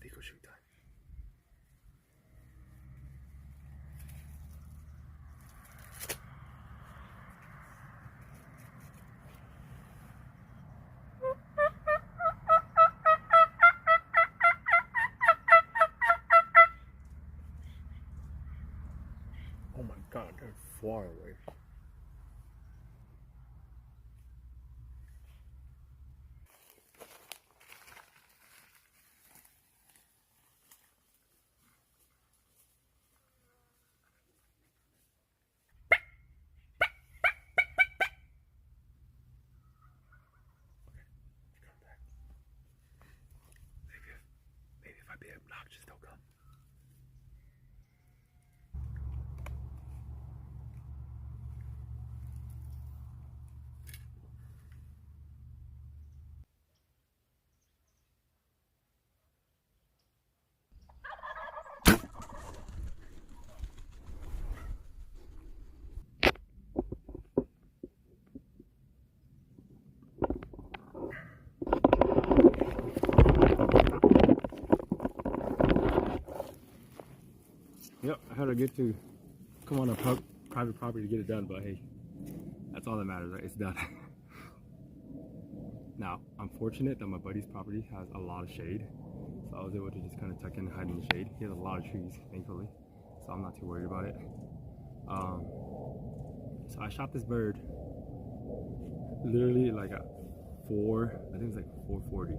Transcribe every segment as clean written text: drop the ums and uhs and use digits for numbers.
legal shoot time. Oh my god, they're far away. Maybe if I be obnoxious, they'll come. Yep, I had to get to come on a private property to get it done, but hey, that's all that matters, right? It's done. Now, I'm fortunate that my buddy's property has a lot of shade, so I was able to just kind of tuck in and hide in the shade. He has a lot of trees, thankfully, so I'm not too worried about it. So I shot this bird literally like at I think it's like 4:40,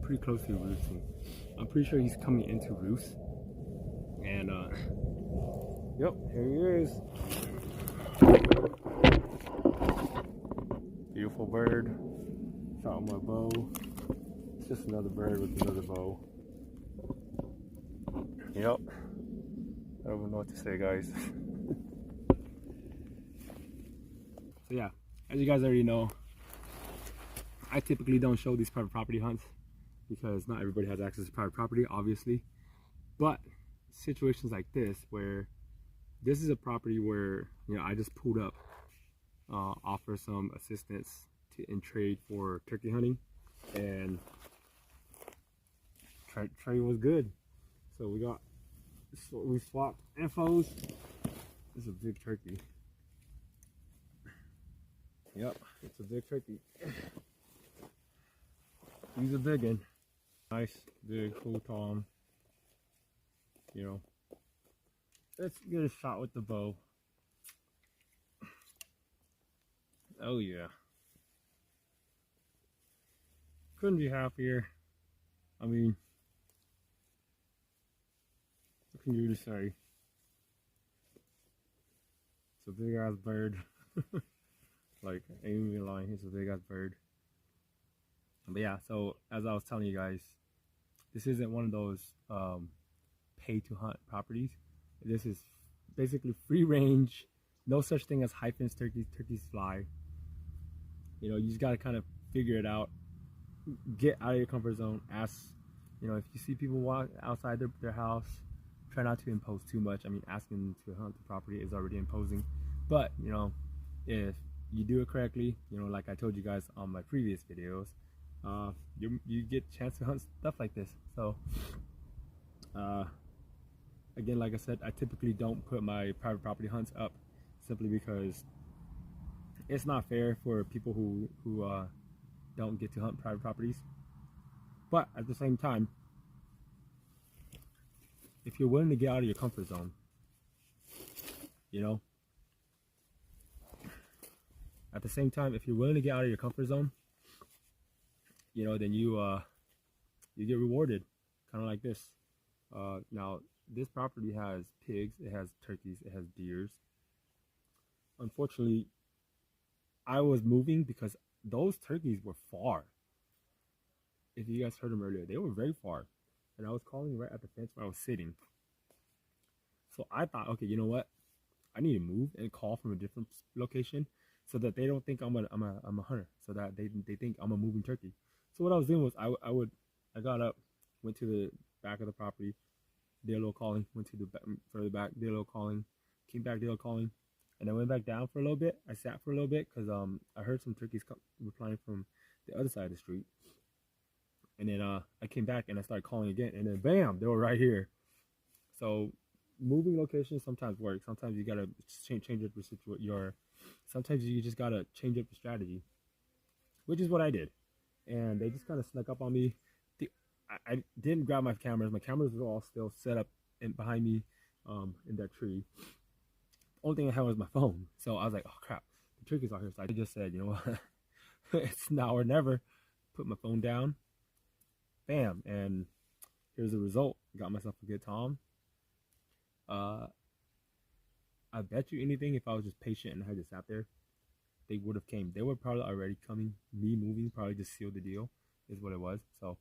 pretty close to roosting. I'm pretty sure he's coming into roost. And yep, here he is. Beautiful bird. Shot with my bow. It's just another bird with another bow. Yep. I don't even know what to say, guys. So yeah, as you guys already know, I typically don't show these private property hunts because not everybody has access to private property, obviously. But situations like this, where this is a property where, you know, I just pulled up, offer some assistance in trade for turkey hunting, and trade was good. So we swapped infos. This is a big turkey. Yep, it's a big turkey. He's a big one. Nice, big, full tom. You know, let's get a shot with the bow. Oh yeah. Couldn't be happier. I mean, what can you really say? It's a big ass bird. Like, I ain't even lying, it's a big ass bird. But yeah, so as I was telling you guys, this isn't one of those pay to hunt properties. This is basically free range, no such thing as hyphens. Turkeys fly. You know, you just got to kind of figure it out, get out of your comfort zone. Ask, you know, if you see people walk outside their house, try not to impose too much. I mean, asking them to hunt the property is already imposing, but you know, if you do it correctly, you know, like I told you guys on my previous videos, you get a chance to hunt stuff like this. So again, like I said, I typically don't put my private property hunts up simply because it's not fair for people who don't get to hunt private properties. But at the same time, if you're willing to get out of your comfort zone, you know, at the same time, if you're willing to get out of your comfort zone, you know, then you get rewarded, kind of like this. Now, this property has pigs, it has turkeys, it has deers. Unfortunately, I was moving because those turkeys were far. If you guys heard them earlier, they were very far. And I was calling right at the fence where I was sitting. So I thought, okay, you know what? I need to move and call from a different location so that they don't think I'm a hunter, so that they think I'm a moving turkey. So what I was doing was I got up, went to the back of the property, did a little calling, went to the further back, did a little calling, came back, did a little calling, and I went back down for a little bit. I sat for a little bit because I heard some turkeys replying from the other side of the street. And then I came back and I started calling again, and then bam, they were right here. So moving locations sometimes works. Sometimes you gotta change up your sometimes you just gotta change up your strategy, which is what I did. And they just kind of snuck up on me. I didn't grab my cameras. My cameras were all still set up behind me in that tree. The only thing I had was my phone. So I was like, oh crap, the turkey's out here. So I just said, you know what, it's now or never. Put my phone down, bam, and here's the result. Got myself a good tom. I bet you anything, if I was just patient and I had just sat there, they would have came. They were probably already coming. Me moving probably just sealed the deal, is what it was. So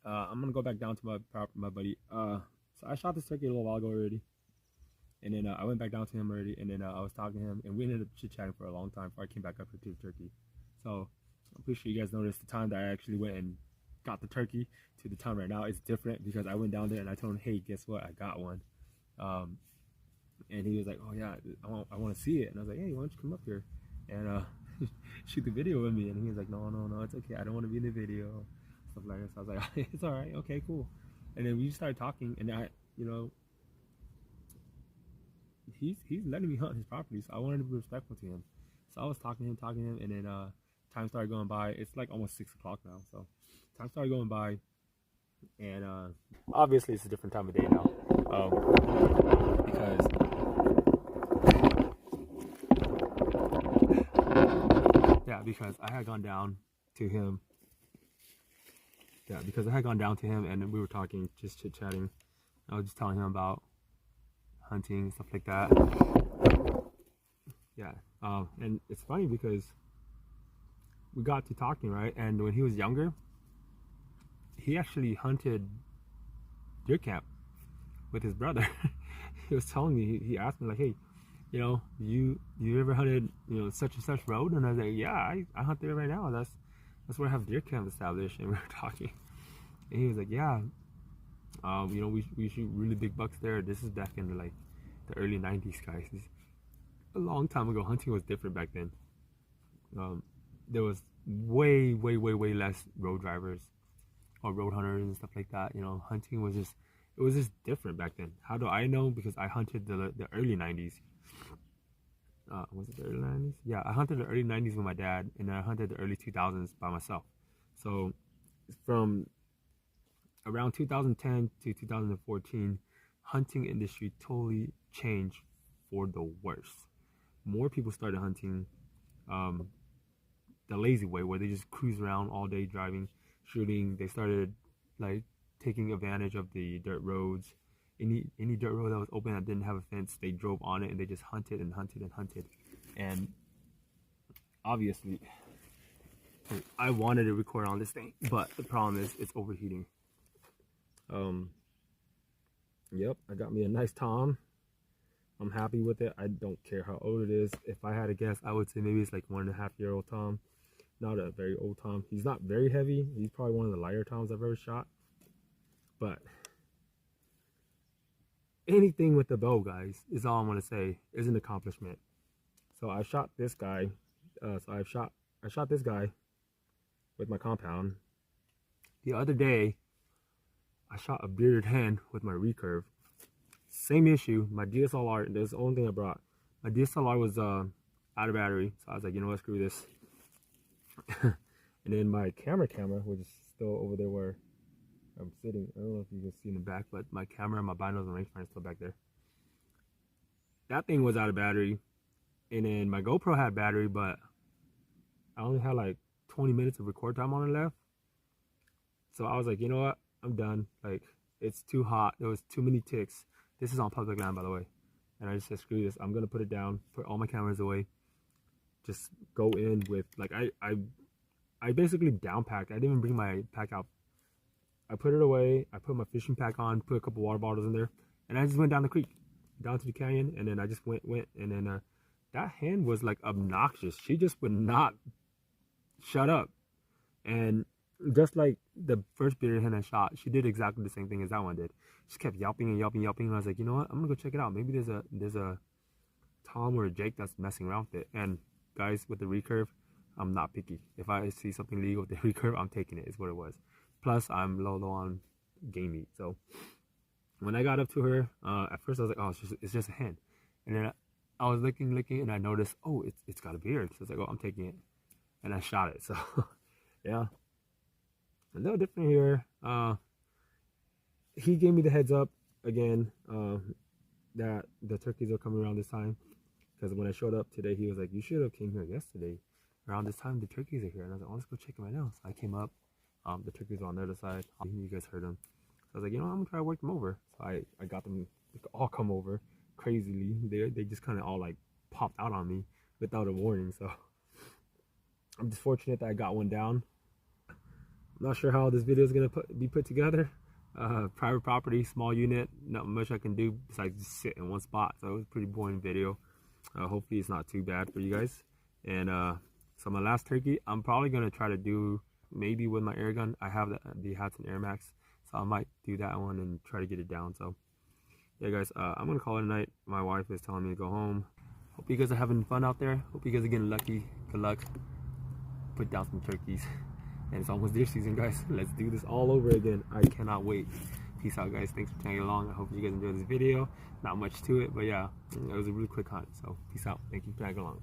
I'm gonna go back down to my buddy. So I shot this turkey a little while ago already, and then I went back down to him already, and then I was talking to him, and we ended up chit chatting for a long time before I came back up here to the turkey. So I'm pretty sure you guys noticed the time that I actually went and got the turkey to the time right now is different, because I went down there and I told him, hey, guess what? I got one. And he was like, oh yeah, I want to see it. And I was like, hey, why don't you come up here and shoot the video with me? And he was like, no, it's okay. I don't want to be in the video, stuff like that. So I was like, it's all right, okay, cool. And then we started talking, and he's letting me hunt his property, so I wanted to be respectful to him. So I was talking to him, and then time started going by. It's like almost 6 o'clock now, so time started going by, and obviously it's a different time of day now, because I had gone down to him. Yeah, because I had gone down to him, and we were talking, just chit chatting. I was just telling him about hunting, stuff like that. Yeah, and it's funny because we got to talking, right? And when he was younger, he actually hunted deer camp with his brother. He was telling me, he asked me like, hey, you know, you ever hunted, you know, such and such road? And I was like, yeah, I hunt there right now. That's where I have deer camp established. And we were talking, and he was like, yeah, you know, we shoot really big bucks there. This is back in like the early 90s, guys. A long time ago. Hunting was different back then. There was way less road drivers or road hunters and stuff like that. You know, hunting was just, it was just different back then. How do I know? Because I hunted the early 90s. Was it the early 90s? Yeah, I hunted the early 90s with my dad, and then I hunted the early 2000s by myself. So from around 2010 to 2014, hunting industry totally changed for the worse. More people started hunting the lazy way, where they just cruise around all day driving, shooting. They started like taking advantage of the dirt roads. Any dirt road that was open that didn't have a fence, they drove on it and they just hunted and hunted and hunted. And obviously, I wanted to record on this thing, but the problem is it's overheating. Yep, I got me a nice tom. I'm happy with it. I don't care how old it is. If I had to guess, I would say maybe it's like 1.5-year-old tom. Not a very old tom. He's not very heavy. He's probably one of the lighter toms I've ever shot. But anything with the bow, guys, is all I'm gonna say, is an accomplishment. So I shot this guy. I shot this guy with my compound. The other day, I shot a bearded hen with my recurve. Same issue. My DSLR, that's the only thing I brought. My DSLR was out of battery, so I was like, you know what, screw this. And then my camera, which is still over there where I'm sitting. I don't know if you can see in the back, but my camera, my binos, and rangefinder is still back there. That thing was out of battery. And then my GoPro had battery, but I only had like 20 minutes of record time on it left. So I was like, you know what? I'm done. Like, it's too hot. There was too many ticks. This is on public land, by the way. And I just said, screw this. I'm going to put it down, put all my cameras away. Just go in with, like, I basically downpacked. I didn't even bring my pack out. I put it away. I put my fishing pack on, put a couple water bottles in there. And I just went down the creek, down to the canyon. And then I just went. And then that hen was, like, obnoxious. She just would not shut up. And just like the first bearded hen I shot, she did exactly the same thing as that one did. She kept yelping and yelping. And I was like, you know what? I'm gonna go check it out. Maybe there's a tom or a jake that's messing around with it. And guys, with the recurve, I'm not picky. If I see something legal with the recurve, I'm taking it, is what it was. Plus, I'm low on game meat. So when I got up to her, at first I was like, oh, it's just a hen. And then I was looking, and I noticed, oh, it's got a beard. So I was like, oh, I'm taking it. And I shot it. So, yeah. A little different here. He gave me the heads up again that the turkeys are coming around this time. Because when I showed up today, he was like, you should have came here yesterday. Around this time, the turkeys are here. And I was like, oh, let's go check them right now. So I came up. The turkeys were on the other side. You guys heard them. So I was like, you know, I'm going to try to work them over. So I got them to all come over crazily. They just kind of all like popped out on me without a warning. So I'm just fortunate that I got one down. I'm not sure how this video is going to be put together. Private property, small unit, not much I can do besides just sit in one spot. So it was a pretty boring video. Hopefully it's not too bad for you guys. And so my last turkey, I'm probably going to try to do maybe with my air gun. I have the Hudson Air Max, so I might do that one and try to get it down. So yeah guys, I'm going to call it a night. My wife is telling me to go home. Hope you guys are having fun out there. Hope you guys are getting lucky. Good luck. Put down some turkeys. And it's almost deer season, guys. Let's do this all over again. I cannot wait. Peace out, guys. Thanks for tagging along. I hope you guys enjoyed this video. Not much to it, but yeah, it was a really quick hunt. So peace out. Thank you for tagging along.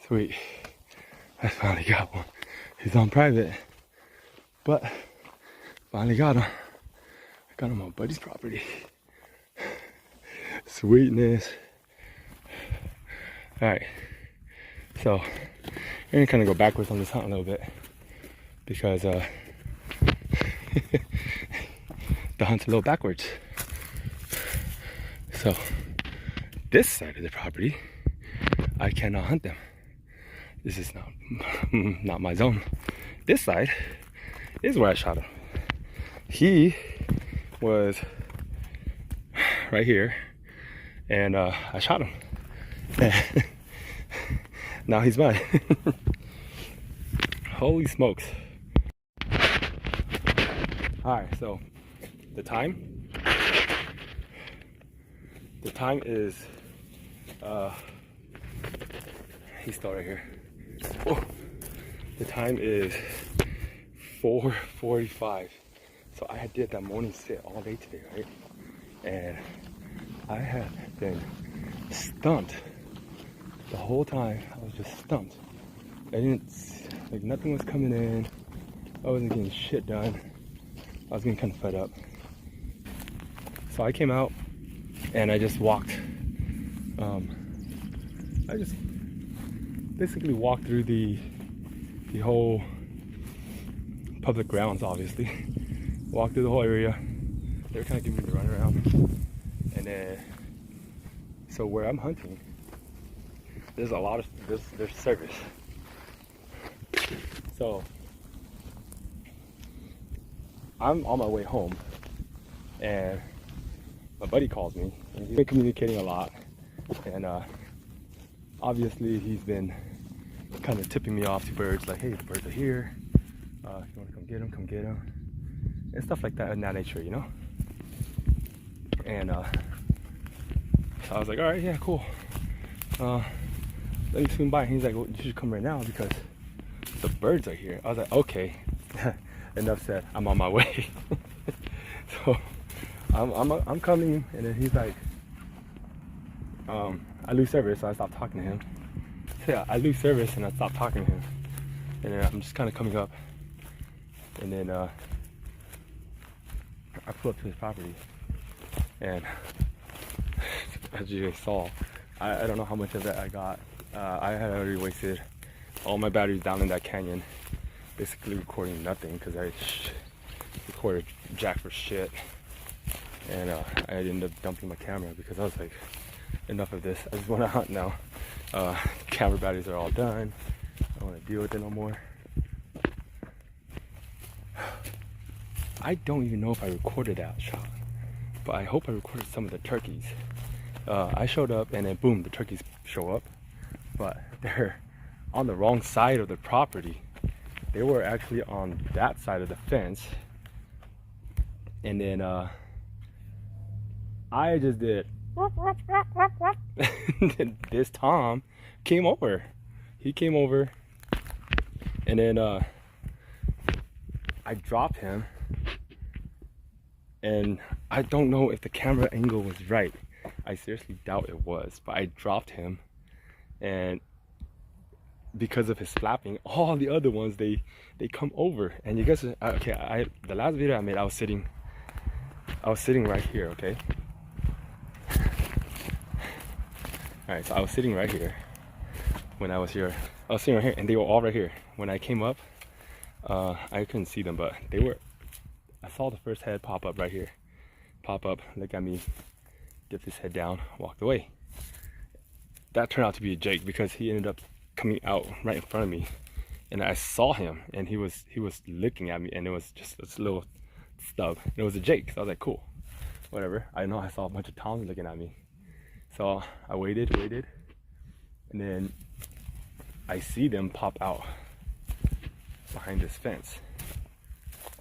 Sweet. I finally got one. He's on private, but finally got him. I got him on buddy's property. Sweetness. Alright, so I'm gonna kind of go backwards on this hunt a little bit because the hunt's a little backwards. So this side of the property, I cannot hunt them. This is not my zone. This side is where I shot him. He was right here, and I shot him. Now he's mine. Holy smokes. Alright, so the time is he's still right here. Oh, the time is 4:45. So I did that morning sit all day today, right? And I have been stumped the whole time. I was just stumped. I didn't, like, nothing was coming in. I wasn't getting shit done. I was getting kind of fed up. So I came out and I just walked. I just basically walked through the whole public grounds, obviously. Walked through the whole area. They were kind of giving me the runaround. And then, so where I'm hunting, there's a lot of, there's service. So I'm on my way home and my buddy calls me and he's been communicating a lot, and obviously he's been kind of tipping me off to birds, like, hey, the birds are here. If you want to come get them, and stuff like that in that nature, you know. And so I was like, all right, yeah, cool. Let me swing by. And he's like, well, you should come right now because the birds are here. I was like, okay, enough said. I'm on my way. So I'm coming, and then he's like, I lose service, so I stopped talking to him. So yeah, I lose service and I stopped talking to him, and then I'm just kind of coming up, and then I pull up to his property, and as you guys saw, I don't know how much of that I got. I had already wasted all my batteries down in that canyon, basically recording nothing because I recorded jack for shit, and I ended up dumping my camera because I was like, enough of this. I just want to hunt now. Camera batteries are all done. I don't want to deal with it no more. I don't even know if I recorded that shot, but I hope I recorded some of the turkeys. I showed up and then boom, the turkeys show up, but they're on the wrong side of the property. They were actually on that side of the fence, and then I just did this Tom came over. He came over, and then I dropped him, and I don't know if the camera angle was right. I seriously doubt it was, but I dropped him, and because of his flapping, all the other ones they come over. And you guys, okay, the last video I made, I was sitting right here, okay. All right, so I was sitting right here when I was here. I was sitting right here, and they were all right here. When I came up, I couldn't see them, but they were. I saw the first head pop up right here, look at me, dipped his head down, walked away. That turned out to be a Jake because he ended up coming out right in front of me, and I saw him, and he was looking at me, and it was just this little stub. It was a Jake, so I was like, cool, whatever. I know I saw a bunch of Toms looking at me, so I waited, and then I see them pop out behind this fence.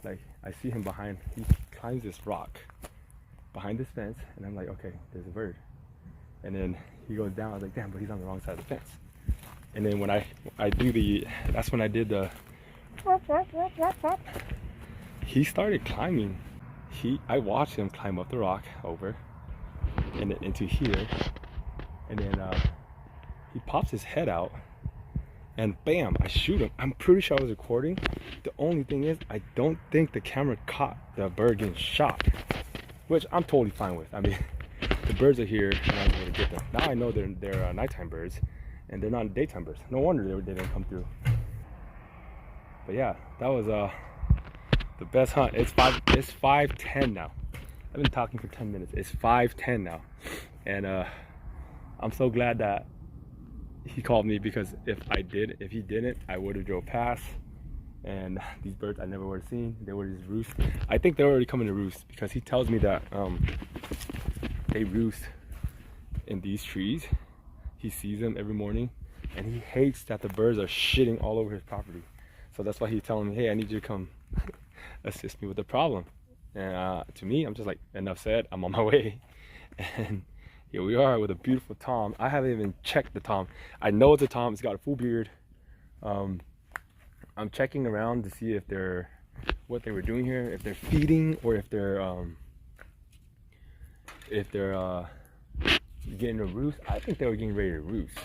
Like, I see him behind, he climbs this rock behind this fence, and I'm like, okay, there's a bird. And then he goes down. I was like, damn, but he's on the wrong side of the fence. And then when I do that's when I did the, he started climbing. I watched him climb up the rock over and into here, and then he pops his head out, and bam, I shoot him. I'm pretty sure I was recording. The only thing is, I don't think the camera caught the bird getting shot, which I'm totally fine with. I mean, the birds are here, and I was able to get them. Now I know they're nighttime birds, and they're not daytime birds. No wonder they didn't come through. But yeah, that was the best hunt. It's 5:10 now. I've been talking for 10 minutes. It's 5:10 now, and I'm so glad that he called me, because if he didn't, I would have drove past, and these birds I never would have seen. They were just roost. I think they're already coming to roost, because he tells me that they roost in these trees. He sees them every morning, and he hates that the birds are shitting all over his property. So that's why he's telling me, hey, I need you to come assist me with the problem. And to me, I'm just like, enough said, I'm on my way. And here we are with a beautiful Tom. I haven't even checked the Tom. I know it's a Tom. It's got a full beard. I'm checking around to see if what they were doing here, if they're feeding, or if they're getting a roost. I think they were getting ready to roost.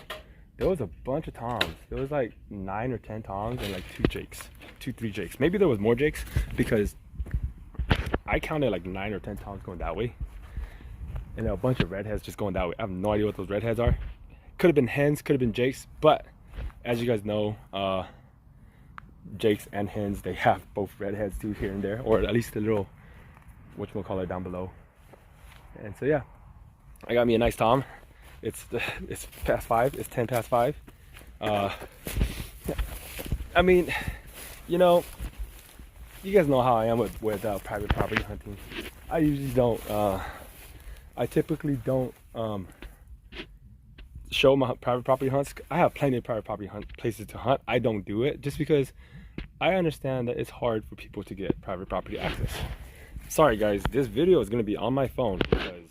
There was a bunch of Toms. There was like 9 or 10 Toms and like 3 Jakes. Maybe there was more Jakes, because I counted like 9 or 10 Toms going that way, and a bunch of redheads just going that way. I have no idea what those redheads are. Could have been hens, could have been Jakes, but as you guys know, Jakes and hens, they have both redheads too, here and there, or at least a little whatchamacallit down below. And so yeah, I got me a nice Tom. It's past 5. It's 10 past 5. I mean, you know, you guys know how I am with private property hunting. I usually don't. I typically don't show my private property hunts. I have plenty of private property places to hunt. I don't do it just because I understand that it's hard for people to get private property access. Sorry guys, this video is going to be on my phone because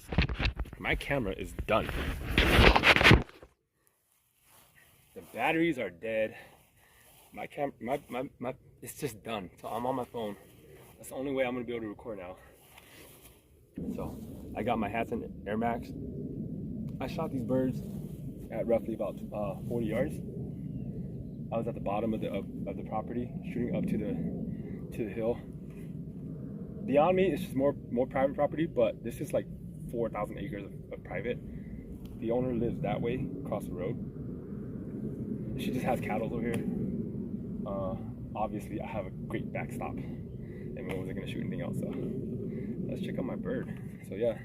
my camera is done. The batteries are dead. My it's just done. So I'm on my phone. That's the only way I'm going to be able to record now. So I got my hats and Air Max. I shot these birds at roughly about 40 yards. I was at the bottom of the property, shooting up to the hill. Beyond me, it's just more private property, but this is like 4,000 acres of private. The owner lives that way, across the road. She just has cattle over here. Obviously, I have a great backstop, and I wasn't gonna shoot anything else. So let's check out my bird. So yeah,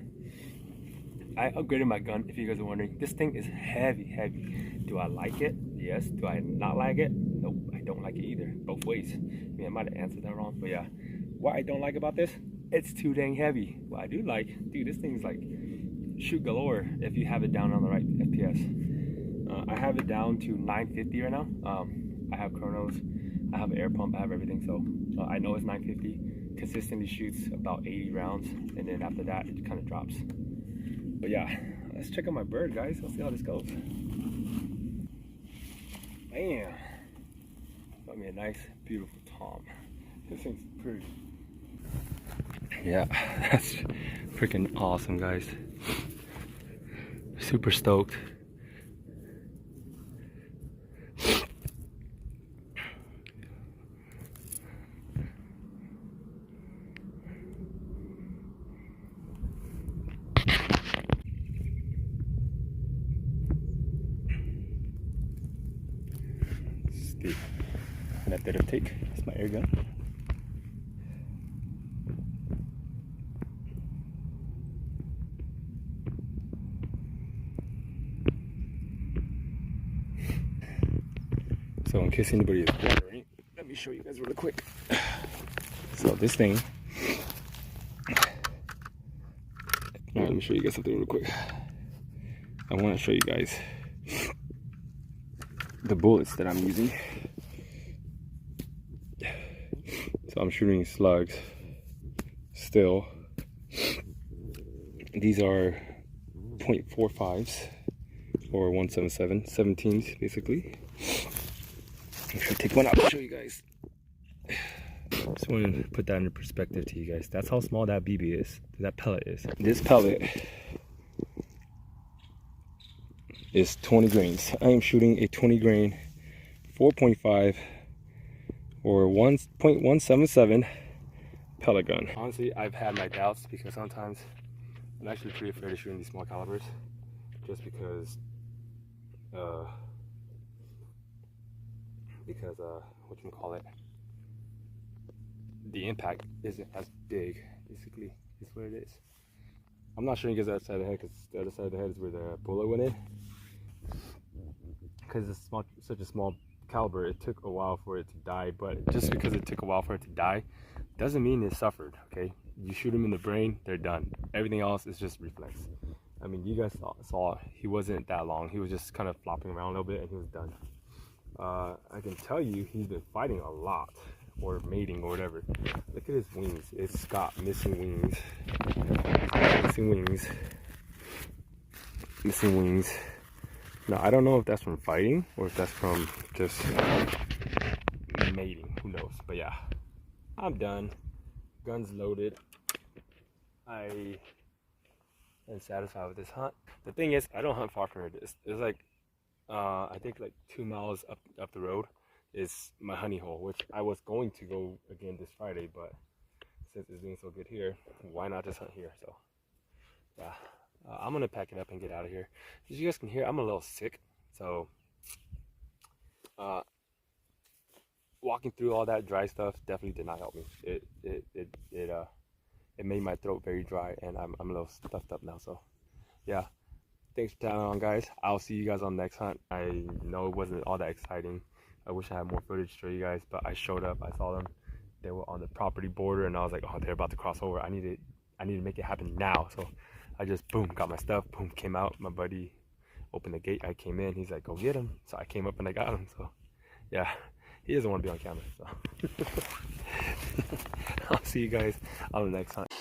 I upgraded my gun. If you guys are wondering, this thing is heavy. Do I like it? Yes. Do I not like it? Nope. I don't like it either. Both ways. I mean, I might have answered that wrong, but yeah. What I don't like about this, it's too dang heavy. What I do like, dude, this thing's like shoot galore if you have it down on the right FPS. I have it down to 950 right now. I have chronos, I have an air pump, I have everything, so I know it's 950. Consistently shoots about 80 rounds, and then after that it kind of drops. But yeah, let's check out my bird, guys. Let's see how this goes. Man, got me a nice, beautiful tom. This thing's pretty. Yeah, that's freaking awesome, guys. Super stoked. The method of take. It's my air gun. So in case anybody is wondering, let me show you guys really quick. So this thing, let me show you guys something real quick. I want to show you guys the bullets that I'm using. So I'm shooting slugs still. These are .45s or 177, 17s basically. I'm sure take one out to show you guys. Just want to put that into perspective to you guys. That's how small that BB is, that pellet is. This pellet is 20 grains. I am shooting a 20 grain 4.5 or 1.177 pellet gun. Honestly, I've had my doubts because sometimes I'm actually pretty afraid of shooting these small calibers, just because whatchamacallit, the impact isn't as big, basically, is what it is. I'm not showing you guys that side of the head because the other side of the head is where the bullet went in. Because it's such a small caliber, it took a while for it to die, but just because it took a while for it to die doesn't mean it suffered, okay? You shoot them in the brain, they're done. Everything else is just reflex. I mean, you guys saw he wasn't that long. He was just kind of flopping around a little bit and he was done. I can tell you he's been fighting a lot, or mating or whatever. Look at his wings. It's got missing wings. Missing wings. Now, I don't know if that's from fighting or if that's from just mating. Who knows? But yeah, I'm done. Gun's loaded. I am satisfied with this hunt. The thing is, I don't hunt far from here. It's like, I think like 2 miles up the road is my honey hole, which I was going to go again this Friday, but since it's doing so good here, why not just hunt here? So yeah. I'm gonna pack it up and get out of here. As you guys can hear, I'm a little sick, so walking through all that dry stuff definitely did not help me. It made my throat very dry, and I'm a little stuffed up now. So yeah, thanks for tagging on, guys. I'll see you guys on the next hunt. I know it wasn't all that exciting. I wish I had more footage to show you guys, but I showed up, I saw them. They were on the property border, and I was like, oh, they're about to cross over. I need to make it happen now. So I just boom, got my stuff, boom, came out. My buddy opened the gate. I came in. He's like, go get him. So I came up and I got him. So yeah, he doesn't want to be on camera. So I'll see you guys on the next hunt.